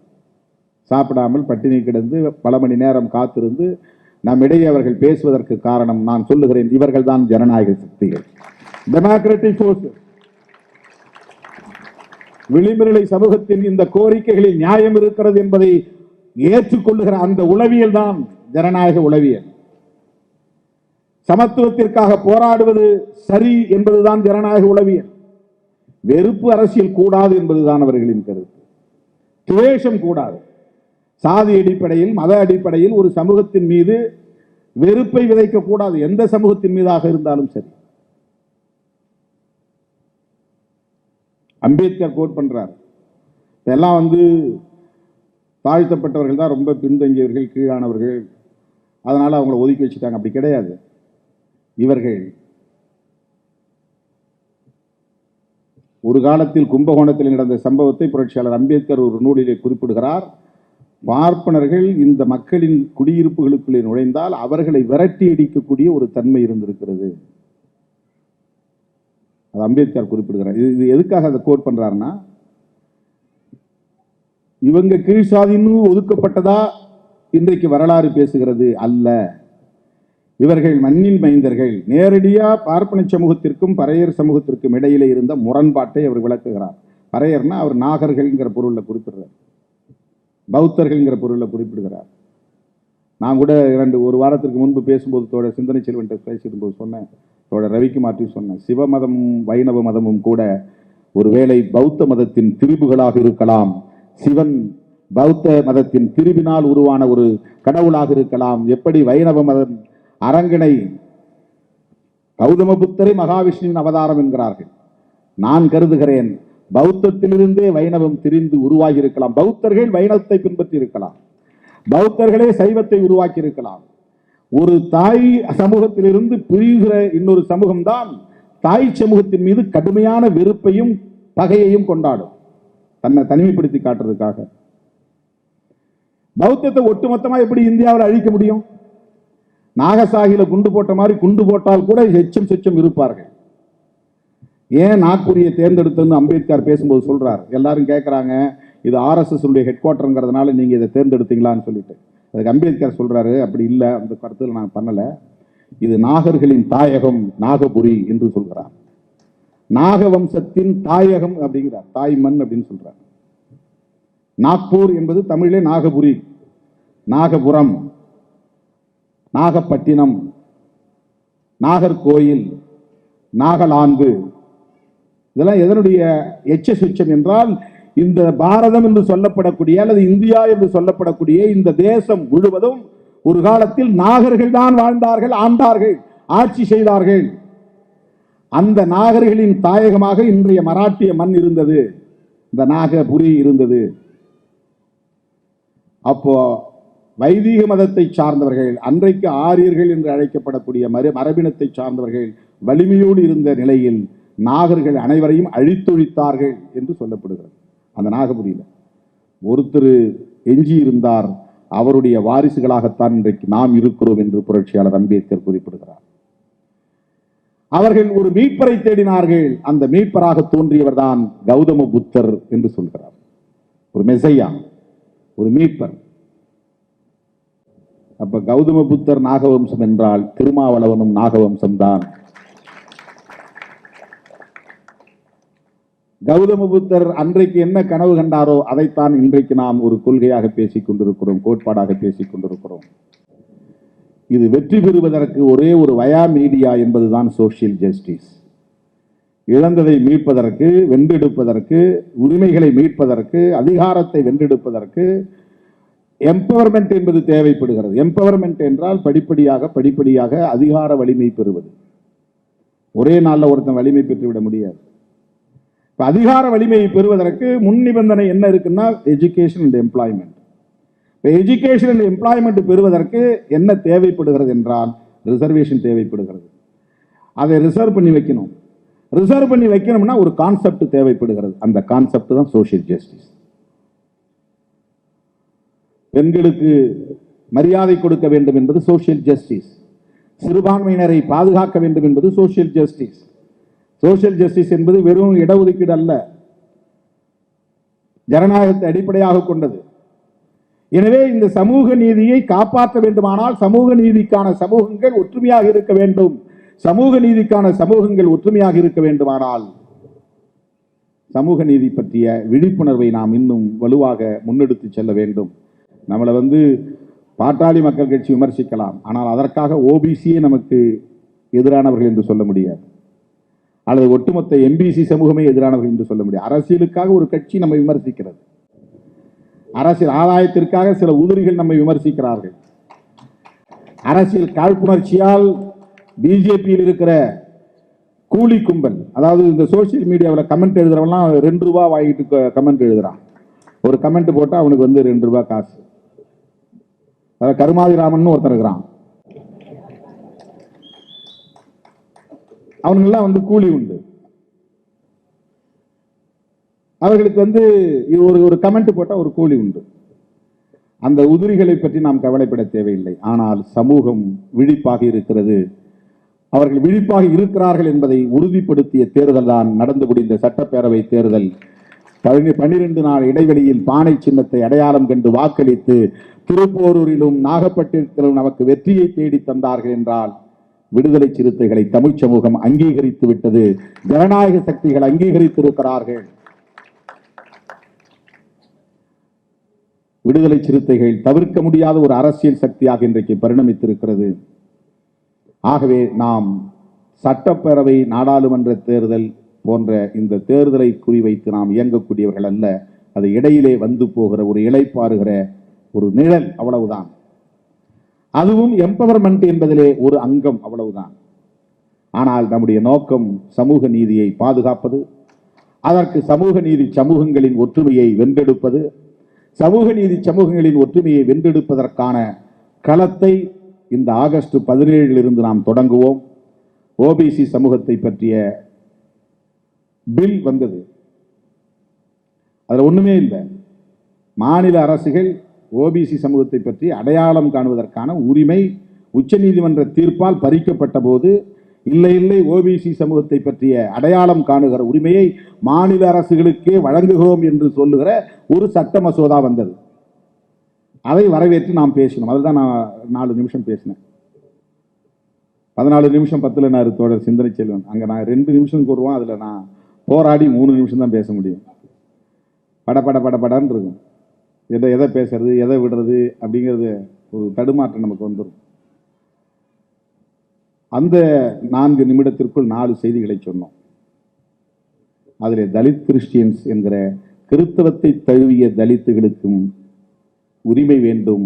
[SPEAKER 1] சாப்பிடாமல் பட்டினி கிடந்து பல மணி நேரம் காத்திருந்து நம்மிடையே அவர்கள் பேசுவதற்கு காரணம், நான் சொல்லுகிறேன், இவர்கள் தான் ஜனநாயக சக்திகள், டெமோக்ராட்டிக் போர்சஸ். விளிம்புநிலை சமூகத்தின் இந்த கோரிக்கைகளில் நியாயம் இருக்கிறது என்பதை ஏற்றுக்கொள்ளுகிற அந்த உளவியல் தான் ஜனநாயக உளவியல். சமத்துவத்திற்காக போராடுவது சரி என்பதுதான் ஜனநாயக உளவியல். வெறுப்பு அரசியல் கூடாது என்பதுதான் அவர்களின் கருத்து. துவேஷம் கூடாது. சாதி அடிப்படையில், மத அடிப்படையில் ஒரு சமூகத்தின் மீது வெறுப்பை விதைக்க கூடாது, எந்த சமூகத்தின் மீதாக இருந்தாலும் சரி. அம்பேத்கர் கோட் பண்றார், இதெல்லாம் தாழ்த்தப்பட்டவர்கள் தான் ரொம்ப பின்தங்கியவர்கள், கீழானவர்கள், அதனால அவங்கள ஒதுக்கி வச்சுட்டாங்க. அப்படி கிடையாது. இவர்கள் ஒரு காலத்தில் கும்பகோணத்தில் நடந்த சம்பவத்தை புரட்சியாளர் அம்பேத்கர் ஒரு நூலிலே குறிப்பிடுகிறார். பார்ப்பனர்கள் இந்த மக்களின் குடியிருப்புகளுக்குள்ளே நுழைந்தால் அவர்களை விரட்டி அடிக்கக்கூடிய ஒரு தன்மை இருந்திருக்கிறது. அது அம்பேத்கர் குறிப்பிடுகிறார். இது எதுக்காக அதை கோட் பண்றாருன்னா, இவங்க கீழ்சாதின்னு ஒதுக்கப்பட்டதா இன்றைக்கு வரலாறு பேசுகிறது அல்ல. இவர்கள் மண்ணின் மைந்தர்கள். நேரடியா பார்ப்பன சமூகத்திற்கும் பறையர் சமூகத்திற்கும் இடையிலே இருந்த முரண்பாட்டை அவர் விளக்குகிறார். பறையர்னா அவர் நாகர்கள்ங்கிற பொருளில் குறிப்பிடுறார், பௌத்தர்கள்ங்கிற பொருளில் குறிப்பிடுகிறார். நான் கூட ஒரு வாரத்திற்கு முன்பு பேசும்போது தோழர் சிந்தனை செல்வன் பேசிடும்போது சொன்னேன், தோழர் ரவிக்குமார்ட்டி சொன்னேன், சிவ மதமும் வைணவ மதமும் கூட ஒருவேளை பௌத்த மதத்தின் திரிபுகளாக இருக்கலாம், சிவன் பௌத்த மதத்தின் திரிபினால் உருவான ஒரு கடவுளாக இருக்கலாம். எப்படி வைணவ மதம் அரங்கனை கௌதம புத்தரை மகாவிஷ்ணுவின் அவதாரம் என்கிறார்கள். நான் கருதுகிறேன் பௌத்தத்திலிருந்தே வைணவம் திரிந்து உருவாகி இருக்கலாம். பௌத்தர்கள் வைணவத்தை பின்பற்றி இருக்கலாம், பௌத்தர்களே சைவத்தை உருவாக்கி இருக்கலாம். ஒரு தாய் சமூகத்திலிருந்து பிரிகிற இன்னொரு சமூகம் தான் தாய் சமூகத்தின் மீது கடுமையான வெறுப்பையும் பகையையும் கொண்டாடும், தன்னை தனிமைப்படுத்தி காட்டுறதுக்காக. பௌத்தத்தை ஒட்டுமொத்தமா எப்படி இந்தியாவில் அழிக்க முடியும்? நாகசாகில குண்டு போட்ட மாதிரி குண்டு போட்டால் கூட எச்சம் செச்சம் இருப்பார்கள். ஏன் நாக்பூரியை தேர்ந்தெடுத்தது அம்பேத்கர் பேசும்போது சொல்றார். எல்லாரும் கேட்கிறாங்க, இது RSS ஹெட் குவார்டர்ங்கிறதுனால நீங்க இதை தேர்ந்தெடுத்தீங்களான்னு சொல்லிட்டு. அதுக்கு அம்பேத்கர் சொல்றாரு, அப்படி இல்லை, அந்த கருத்தில் நான் பண்ணல, இது நாகர்களின் தாயகம் நாகபுரி என்று சொல்கிறார். நாகவம்சத்தின் தாயகம் அப்படிங்கிறார், தாய் மண் அப்படின்னு சொல்றார். நாக்பூர் என்பது தமிழிலே நாகபுரி, நாகபுரம், நாகப்பட்டினம், நாகர்கோயில், நாகலாந்து, இதெல்லாம் எதனுடைய எச்சம் என்றால் இந்த பாரதம் என்று சொல்லப்படக்கூடிய அல்லது இந்தியா என்று சொல்லப்படக்கூடிய இந்த தேசம் முழுவதும் ஒரு காலத்தில் நாகர்கள் தான் வாழ்ந்தார்கள், ஆண்டார்கள், ஆட்சி செய்தார்கள். அந்த நாகர்களின் தாயகமாக இன்றைய மராட்டிய மண் இருந்தது, இந்த நாகபுரி இருந்தது. அப்போ வைதிக மதத்தை சார்ந்தவர்கள், அன்றைக்கு ஆரியர்கள் என்று அழைக்கப்படக்கூடிய மரபினத்தை சார்ந்தவர்கள் வலிமையோடு இருந்த நிலையில் நாகர்கள் அனைவரையும் அழித்தொழித்தார்கள் என்று சொல்லப்படுகிறது. அந்த நாகபுரியில் ஒருத்தர் எஞ்சி இருந்தார், அவருடைய வாரிசுகளாகத்தான் இன்றைக்கு நாம் இருக்கிறோம் என்று புரட்சியாளர் அம்பேத்கர் குறிப்பிடுகிறார். அவர்கள் ஒரு மீட்பரை தேடினார்கள், அந்த மீட்பராக தோன்றியவர் தான் கௌதம புத்தர் என்று சொல்கிறார். ஒரு மெசையா, ஒரு மீட்பர். அப்ப கௌதம புத்தர் நாகவம்சம் என்றால் திருமாவளவனும் நாகவம்சம் தான். கௌதம புத்தர் அன்றைக்கு என்ன கனவு கண்டாரோ அதைத்தான் இன்றைக்கு நாம் ஒரு கொள்கையாக பேசிக் கொண்டிருக்கிறோம், கோட்பாடாக பேசிக் கொண்டிருக்கிறோம். இது வெற்றி பெறுவதற்கு ஒரே ஒரு வயா மீடியா என்பதுதான் சோசியல் ஜஸ்டிஸ். இழந்ததை மீட்பதற்கு, வென்றெடுப்பதற்கு, உரிமைகளை மீட்பதற்கு, அதிகாரத்தை வென்றெடுப்பதற்கு எம்பவர்மெண்ட் என்பது தேவைப்படுகிறது. எம்பவர்மெண்ட் என்றால் படிப்படியாக அதிகார வலிமை பெறுவது. ஒரே நாளில் ஒருத்தன் வலிமை பெற்றுவிட முடியாது. அதிகார வலிமையை பெறுவதற்கு முன் நிபந்தனை என்ன இருக்குன்னா education and employment. Education and employment பெறுவதற்கு என்ன தேவைப்படுகிறது என்றால் ரிசர்வேஷன் தேவைப்படுகிறது. அதை ரிசர்வ் பண்ணி வைக்கணும். ரிசர்வ் பண்ணி வைக்கணும்னா ஒரு கான்செப்ட் தேவைப்படுகிறது. அந்த கான்செப்ட் தான் சோசியல் ஜஸ்டிஸ். பெண்களுக்கு மரியாதை கொடுக்க வேண்டும் என்பது சோசியல் ஜஸ்டிஸ். சிறுபான்மையினரை பாதுகாக்க வேண்டும் என்பது சோசியல் ஜஸ்டிஸ். சோசியல் ஜஸ்டிஸ் என்பது வெறும் இடஒதுக்கீடு அல்ல, ஜனநாயகத்தை அடிப்படையாக கொண்டது. எனவே இந்த சமூக நீதியை காப்பாற்ற வேண்டுமானால் சமூக நீதிக்கான சமூகங்கள் ஒற்றுமையாக இருக்க வேண்டும். சமூக நீதிக்கான சமூகங்கள் ஒற்றுமையாக இருக்க வேண்டுமானால் சமூக நீதி பற்றிய விழிப்புணர்வை நாம் இன்னும் வலுவாக முன்னெடுத்து செல்ல வேண்டும். நம்மளை பாட்டாளி மக்கள் கட்சி விமர்சிக்கலாம், ஆனால் அதற்காக ஓபிசியே நமக்கு எதிரானவர்கள் என்று சொல்ல முடியாது, அல்லது ஒட்டுமொத்த எம்பிசி சமூகமே எதிரானவர்கள் என்று சொல்ல முடியாது. அரசியலுக்காக ஒரு கட்சி நம்ம விமர்சிக்கிறது, அரசியல் ஆதாயத்திற்காக சில உதிரிகள் நம்மை விமர்சிக்கிறார்கள். அரசியல் காழ்ப்புணர்ச்சியால் பிஜேபியில் இருக்கிற கூலி கும்பல், அதாவது இந்த சோசியல் மீடியாவில் கமெண்ட் எழுதுறவெல்லாம் ₹2 வாங்கிட்டு கமெண்ட் எழுதுறான். ஒரு கமெண்ட் போட்டால் அவனுக்கு ₹2 காசு. அதாவது கருமாதிராமன் ஒருத்தர் இருக்கிறான், அவனுங்கெல்லாம் கூலி உண்டு. அவர்களுக்கு வந்து ஒரு ஒரு கமெண்ட் போட்டால் ஒரு கூலி உண்டு. அந்த உதிரிகளை பற்றி நாம் கவலைப்பட தேவையில்லை. ஆனால் சமூகம் விழிப்பாக இருக்கிறது. அவர்கள் விழிப்பாக இருக்கிறார்கள் என்பதை உறுதிப்படுத்திய தேர்தல் தான் நடந்து முடிந்த சட்டப்பேரவை தேர்தல். 12 நாள் இடைவெளியில் பானை சின்னத்தை அடையாளம் கண்டு வாக்களித்து திருப்போரூரிலும் நாகப்பட்டினத்திலும் நமக்கு வெற்றியை தேடி தந்தார்கள் என்றால் விடுதலை சிறுத்தைகளை தமிழ் சமூகம் அங்கீகரித்து விட்டது. ஜனநாயக சக்திகள் அங்கீகரித்திருக்கிறார்கள். விடுதலை சிறுத்தைகள் தவிர்க்க முடியாத ஒரு அரசியல் சக்தியாக இன்றைக்கு பரிணமித்திருக்கிறது. ஆகவே நாம் சட்டப்பேரவை, நாடாளுமன்ற தேர்தல் போன்ற இந்த தேர்தலை குறிவைத்து நாம் இயங்கக்கூடியவர்கள் அல்ல. அது இடையிலே வந்து போகிற ஒரு இளைப்பாறுகிற ஒரு நிழல், அவ்வளவுதான். அதுவும் எம்பவர்மெண்ட் என்பதிலே ஒரு அங்கம், அவ்வளவுதான். ஆனால் நம்முடைய நோக்கம் சமூக நீதியை பாதுகாப்பது, அதற்கு சமூக நீதி சமூகங்களின் ஒற்றுமையை வென்றெடுப்பது. சமூக நீதி சமூகங்களின் ஒற்றுமையை வென்றெடுப்பதற்கான களத்தை இந்த ஆகஸ்ட் 17 நாம் தொடங்குவோம். ஓபிசி சமூகத்தை பற்றிய பில் வந்தது, அதுல ஒண்ணுமே இல்லை. மாநில அரசுகள் ஓபிசி சமூகத்தை பற்றி அடையாளம் காணுவதற்கான உரிமை உச்சநீதிமன்ற தீர்ப்பால் பறிக்கப்பட்ட போது, இல்லை இல்லை, ஓபிசி சமூகத்தை பற்றிய அடையாளம் காணுகிற உரிமையை மாநில அரசுகளுக்கே வழங்குகிறோம் என்று சொல்லுகிற ஒரு சட்ட மசோதா வந்தது. அதை வரவேற்று நாம் பேசணும். அதுதான் நான் 4 நிமிஷம் பேசினேன். 14 நிமிஷம் 10 தோழர் சிந்தனை செல்வன், அங்க நான் 2 நிமிஷம் கூறுவோம். அதுல நான் போராடி 3 நிமிஷம் தான் பேச முடியும். படன்னு இருக்கும். எதை பேசுறது, எதை விடுறது அப்படிங்கிறது ஒரு தடுமாற்றம் நமக்கு வந்துடும். அந்த 4 நிமிடத்திற்குள் 4 செய்திகளை சொன்னோம். அதில் தலித் கிறிஸ்டியன்ஸ் என்கிற கிறிஸ்தவத்தை தழுவிய தலித்துகளுக்கும் உரிமை வேண்டும்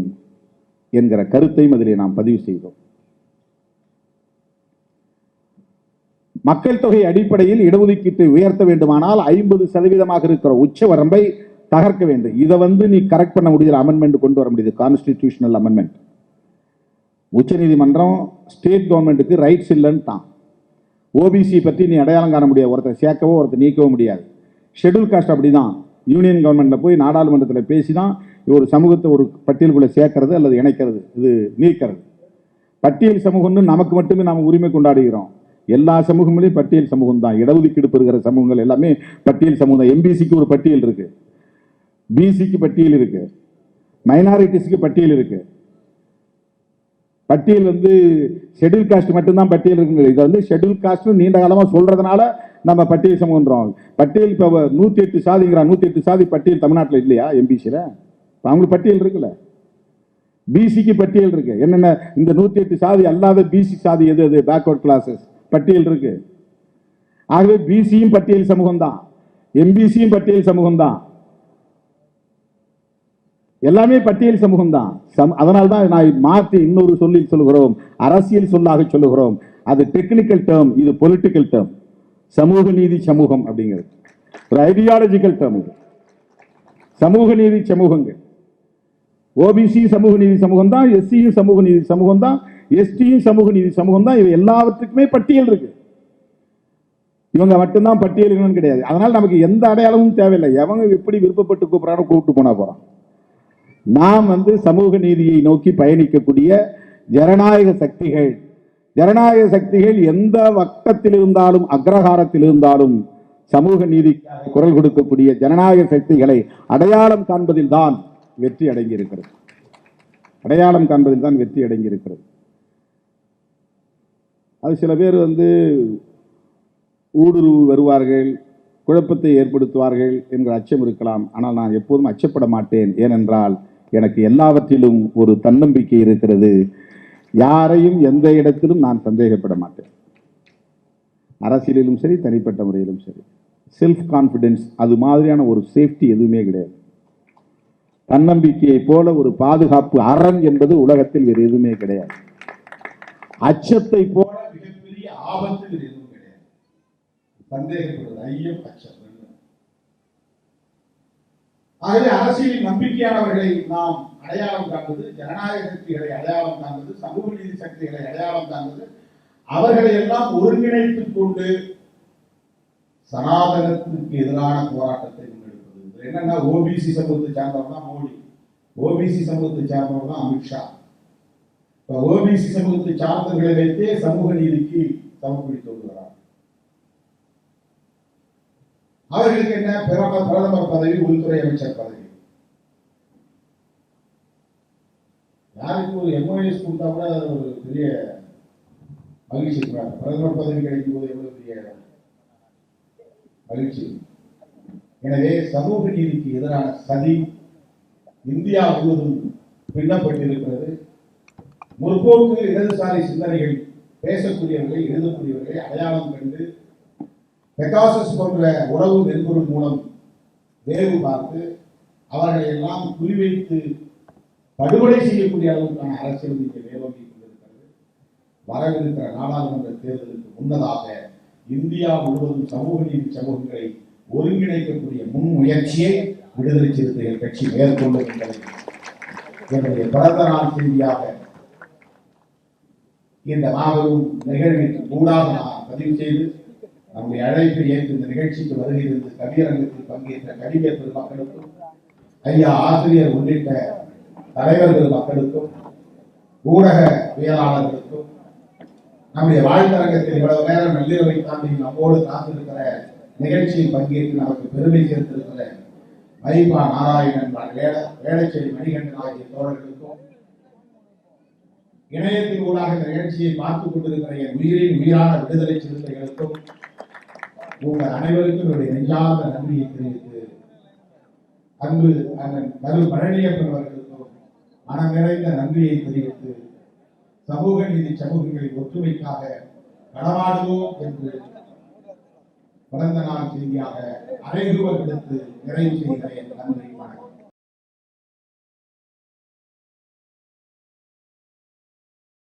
[SPEAKER 1] என்கிற கருத்தையும் அதிலே நாம் பதிவு செய்தோம். மக்கள் தொகை அடிப்படையில் இடஒதுக்கீட்டை உயர்த்த வேண்டுமானால் 50% இருக்கிற உச்ச வரம்பை தகர்க்க வேண்டும். இதை நீ கரெக்ட் பண்ண முடியல, அமெண்ட்மெண்ட் கொண்டு வர முடியுது, கான்ஸ்டிடியூஷனல் அமெண்ட்மெண்ட். உச்சநீதிமன்றம் ஸ்டேட் கவர்மெண்ட்டுக்கு ரைட்ஸ் இல்லைன்னு. ஓபிசி பற்றி நீ அடையாளம் காண முடியாது, ஒருத்தர் சேர்க்கவோ ஒருத்தர் நீக்கவோ முடியாது. ஷெட்யூல் காஸ்ட் அப்படிதான். யூனியன் கவர்மெண்ட்ல போய் நாடாளுமன்றத்தில் பேசிதான் ஒரு சமூகத்தை ஒரு பட்டியலுக்குள்ள சேர்க்கிறது அல்லது இணைக்கிறது, இது நீக்கிறது. பட்டியல் சமூகம்னு நமக்கு மட்டுமே நாம் உரிமை கொண்டாடுகிறோம். எல்லா சமூகங்களையும் பட்டியல் சமூகம் தான். இடஒதுக்கீடு பெறுகிற சமூகங்கள் எல்லாமே பட்டியல் சமூகம். எம்பிசிக்கு ஒரு பட்டியல் இருக்கு, பிசிக்கு பட்டியல் இருக்கு, மைனாரிட்டிஸ்க்கு பட்டியல் இருக்கு. பட்டியல் ஷெட்யூல் காஸ்ட் மட்டும்தான் பட்டியல் இருக்குங்க. இது ஷெட்யூல் காஸ்ட் நீண்ட காலமா சொல்றதுனால நம்ம பட்டியல் சமூகம். பட்டியல் இப்போ 108 சாதிங்கிறான். 108 சாதி பட்டியல் தமிழ்நாட்டில் இல்லையா? எம்பிசியில அவங்களுக்கு பட்டியல் இருக்குல்ல. பிசிக்கு பட்டியல் இருக்கு. என்னென்ன இந்த 108 சாதி அல்லாத பிசி சாதி எது எது பேக்வர்ட் கிளாஸஸ் பட்டியல் இருக்கு. ஆகவே பிசியும் பட்டியல் சமூகம் தான், எம்பிசியும் பட்டியல் சமூகம் தான், எல்லாமே பட்டியல் சமூகம் தான். அதனால்தான் நான் மாற்றி இன்னொரு சொல்லில் சொல்லுகிறோம், அரசியல் சொல்லாக சொல்லுகிறோம். அது டெக்னிக்கல் டேர்ம், இது பொலிட்டிக்கல் டேர்ம். சமூக நீதி சமூகம் அப்படிங்கிறது ஒரு ஐடியாலஜிக்கல் டேர்ம். இது சமூக நீதி சமூகங்கள். ஓபிசி சமூக நீதி சமூகம் தான், எஸ்சியும் சமூக நீதி சமூகம் தான், எஸ்டியும் சமூக நீதி சமூகம் தான். இது எல்லாவற்றுக்குமே பட்டியல் இருக்கு. இவங்க மட்டும்தான் பட்டியல் கிடையாது. அதனால நமக்கு எந்த அடையாளமும் தேவையில்லை. எவங்க எப்படி விருப்பப்பட்டு கூப்பிடறானோ கூப்பிட்டு போனா போறான். நாம் சமூக நீதியை நோக்கி பயணிக்கக்கூடிய ஜனநாயக சக்திகள். ஜனநாயக சக்திகள் எந்த வட்டத்தில் இருந்தாலும் அக்ரஹாரத்தில் இருந்தாலும் சமூக நீதி குரல் கொடுக்கக்கூடிய ஜனநாயக சக்திகளை அடையாளம் காண்பதில் தான் வெற்றி அடங்கியிருக்கிறது. அடையாளம் காண்பதில் தான் வெற்றி அடங்கியிருக்கிறது. அது சில பேர் ஊடுருவு வருவார்கள், குழப்பத்தை ஏற்படுத்துவார்கள் என்கிற அச்சம் இருக்கலாம். ஆனால் நான் எப்போதும் அச்சப்பட மாட்டேன். ஏனென்றால் எனக்கு எல்லாவற்றிலும் ஒரு தன்னம்பிக்கை இருக்கிறது. யாரையும் எந்த இடத்திலும் நான் சந்தேகப்பட மாட்டேன். அரசியலிலும் சரி, தனிப்பட்ட முறையிலும் சரி. செல்ஃப் கான்பிடன்ஸ், அது மாதிரியான ஒரு சேஃப்டி எதுவுமே கிடையாது. தன்னம்பிக்கையை போல ஒரு பாதுகாப்பு அரண் என்பது உலகத்தில் வேறு எதுவுமே கிடையாது. அச்சத்தை போல மிகப்பெரிய ஆபத்து எதுவும் கிடையாது. சந்தேகப்படுவது, ஐயம், அச்சம். ஆகவே அரசியலில் நம்பிக்கையானவர்களை நாம் அடையாளம் காண்பது, ஜனநாயக சக்திகளை அடையாளம் காண்பது, சமூக நீதி சக்திகளை அடையாளம் காண்பது, அவர்களை எல்லாம் ஒருங்கிணைத்துக் கொண்டு சனாதனத்திற்கு எதிரான போராட்டத்தை முன்னெடுப்பது. என்னன்னா ஓபிசி சமூகத்தை சார்ந்தவர் தான் மோடி, ஓபிசி சமூகத்தை சார்ந்தவர் தான் அமித்ஷா. ஓபிசி சமூகத்தை சார்ந்தவர்களை வைத்தே சமூக நீதிக்கு சமர்ப்பித்து வருகிறார். அவர்களுக்கு என்ன பிரதமர் பதவி, உள்துறை அமைச்சர் பதவி. யாருக்கு ஒரு எம்ஓஎஸ் கொடுத்தா கூட ஒரு பெரிய மகிழ்ச்சி இருக்கிறாங்க. பிரதமர் பதவி கிடைக்கும் போது எவ்வளவு பெரிய மகிழ்ச்சி. எனவே சமூக நீதிக்கு எதிரான சதி இந்தியா முழுவதும் பின்னப்பட்டிருக்கிறது. முற்போக்கு இடதுசாரி சிந்தனைகள் பேசக்கூடியவர்களை, எழுதக்கூடியவர்களை அடையாளம் கண்டு பெகாசஸ் போன்ற உறவு மென்பொருள் மூலம் வேவு பார்த்து அவர்களை எல்லாம் குறிவைத்து படுகொலை செய்யக்கூடிய அளவுக்கான அரசியல் இங்கே மேலோங்கி கொண்டிருக்கிறது. வரவிருக்கிற நாடாளுமன்ற தேர்தலுக்கு முன்னதாக இந்தியா முழுவதும் சமூக நீதி சமூகங்களை ஒருங்கிணைக்கக்கூடிய முன் முயற்சியை விடுதலை சிறுத்தைகள் கட்சி மேற்கொள்ளும் என்பதை என்னுடைய பிறந்த நாள் செய்தியாக இந்த மாபெரும் நிகழ்வின் ஊடாக நான் பதிவு செய்து நம்முடைய அழைப்பை ஏற்று இந்த நிகழ்ச்சிக்கு வருகிறது கவியரங்கத்தில் பங்கேற்ற கவிஞர் பெருமக்களுக்கும், ஐயா ஆசிரியர் உள்ளிட்ட தலைவர்கள் மக்களுக்கும், ஊடகவியலாளர்களுக்கும், நம்முடைய வாழ்த்தரங்கத்தில் இவ்வளவு நேரம் நள்ளிரவை தாண்டி நம்மோடு காத்திருக்கிற நிகழ்ச்சியில் பங்கேற்று நமக்கு பெருமை சேர்த்திருக்கிற மைபா நாராயணன், வேளச்சேரி மணிகண்டன் ஆகிய தோழர்களுக்கும், இணையத்தின் ஊடாக இந்த நிகழ்ச்சியை பார்த்துக் கொண்டிருக்கிற என் உயிரின் உயிரான விடுதலை சிறுத்தைகளுக்கும் உங்கள் அனைவருக்கும் என்னுடைய நெஞ்சார்ந்த நன்றியை தெரிவித்து, அன்பு அண்ணன் கரு பழனியப்பன் அவர்களுக்கும் மனம் நிறைந்த நன்றியை தெரிவித்து, சமூக நீதி சமூகங்களின் ஒற்றுமைக்காக களவாடுவோம் என்று பிறந்த நாள் செய்தியாக அறைகூவல் விடுத்து நிறைவு செய்கிறேன். நன்றி, வணக்கம்.